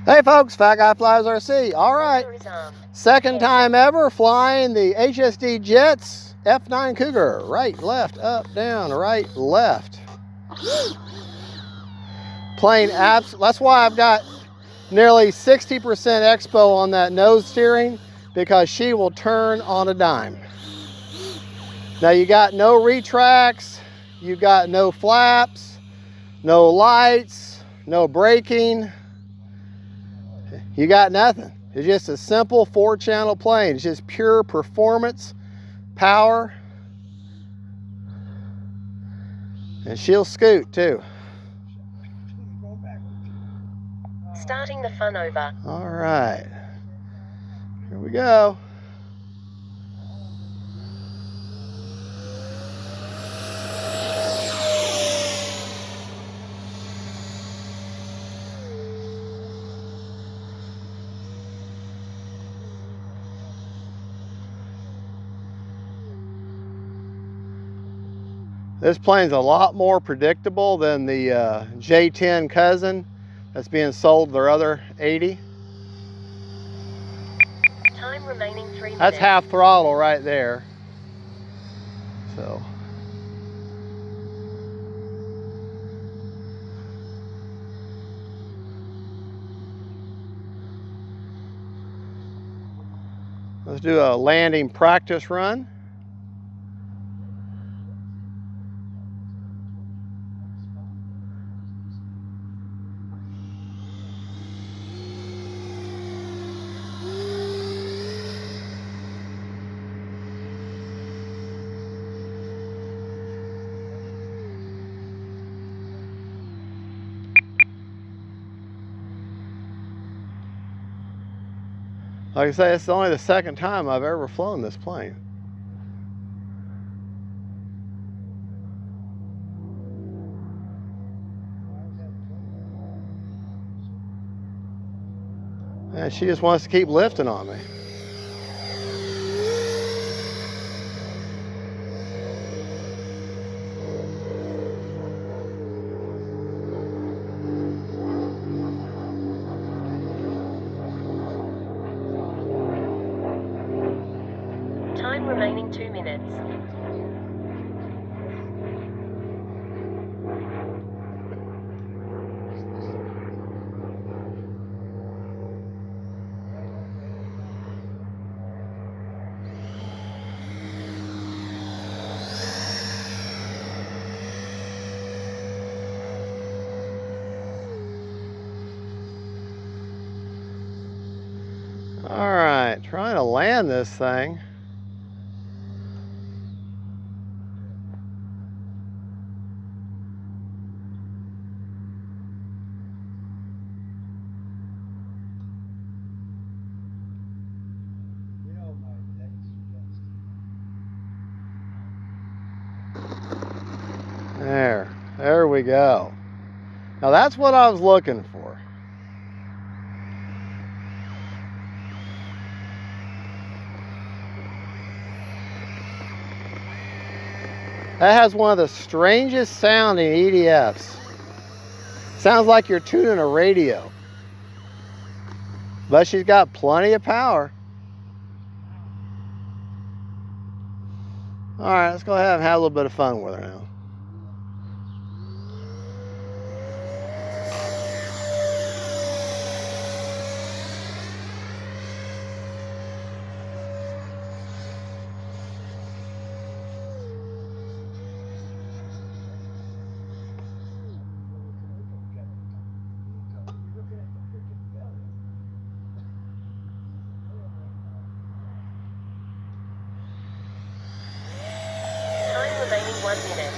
Hey folks, Fat Guy Flies RC. All right, second time ever flying the HSD JETS F9 Cougar. Right, left, up, down, right, left. Plane apps. That's why I've got nearly 60% expo on that nose steering, because she will turn on a dime. Now you got no retracts, you got no flaps, no lights, no braking. You got nothing. It's just a simple 4-channel plane. It's just pure performance, power, and she'll scoot too. Starting the fun over. All right, here we go. This plane's a lot more predictable than the J10 cousin that's being sold their other 80. Time remaining 3 minutes. That's half throttle right there. So let's do a landing practice run. Like I say, it's only the second time I've ever flown this plane. And she just wants to keep lifting on me. Time remaining 2 minutes. All right, trying to land this thing. There we go. Now that's what I was looking for. That has one of the strangest sounding EDFs. Sounds like you're tuning a radio. But she's got plenty of power. All right, let's go ahead and have a little bit of fun with her now. Remaining 1 minute.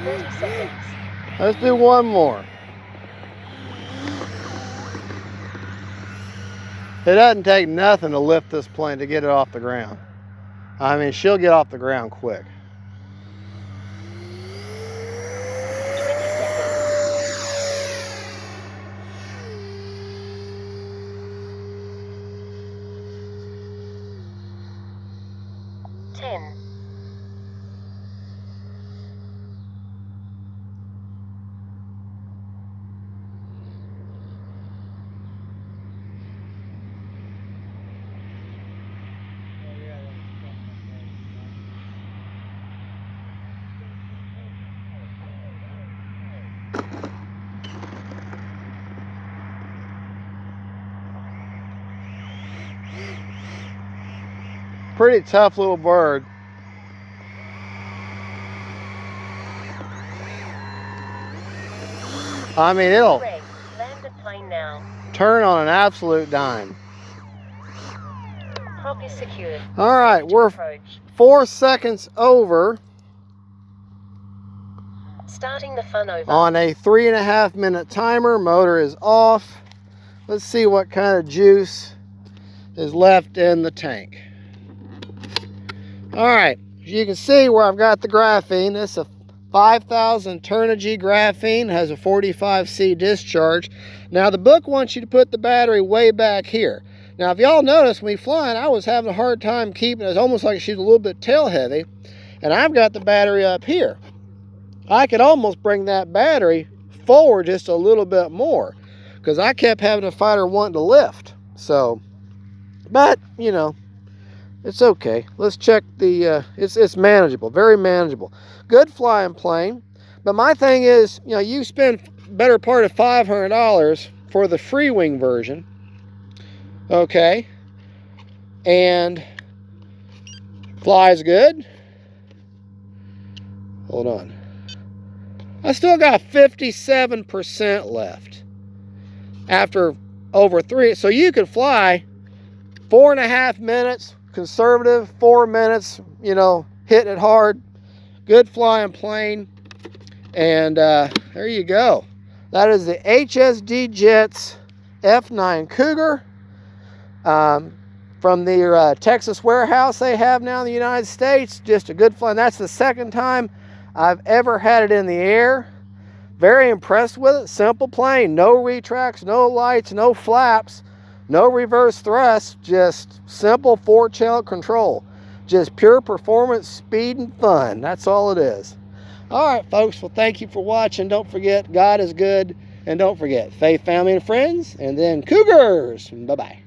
30 seconds. Let's do one more. It doesn't take nothing to lift this plane to get it off the ground. I mean, she'll get off the ground quick. 20 seconds. 10. Pretty tough little bird. I mean, it'll Correct. Land the plane now. turn on an absolute dime. Prop is secured. All right, Safe to we're approach. 4 seconds over Starting the fun over. on a 3.5 minute timer. Motor is off. Let's see what kind of juice is left in the tank. All right, as you can see where I've got the graphene, this is a 5000 Turnigy graphene, has a 45C discharge. Now the book wants you to put the battery way back here. Now if y'all notice me flying, I was having a hard time keeping it. It's almost like she's a little bit tail heavy, and I've got the battery up here. I could almost bring that battery forward just a little bit more because I kept having to fight her wanting to lift. So, but you know, it's okay. Let's check the, it's manageable, very manageable. Good flying plane. But my thing is, you know, you spend better part of $500 for the free wing version. Okay. And flies good. Hold on. I still got 57% left after over 3. So you could fly 4.5 minutes, conservative, 4 minutes, you know, hitting it hard. Good flying plane. And there you go. That is the HSD JETS F-9 Cougar from their Texas warehouse they have now in the United States. Just a good flying. That's the second time I've ever had it in the air. Very impressed with it. Simple plane. No retracts, no lights, no flaps, no reverse thrust. Just simple 4-channel control. Just pure performance, speed, and fun. That's all it is. All right, folks. Well, thank you for watching. Don't forget, God is good. And don't forget, faith, family, and friends. And then Cougars. Bye-bye.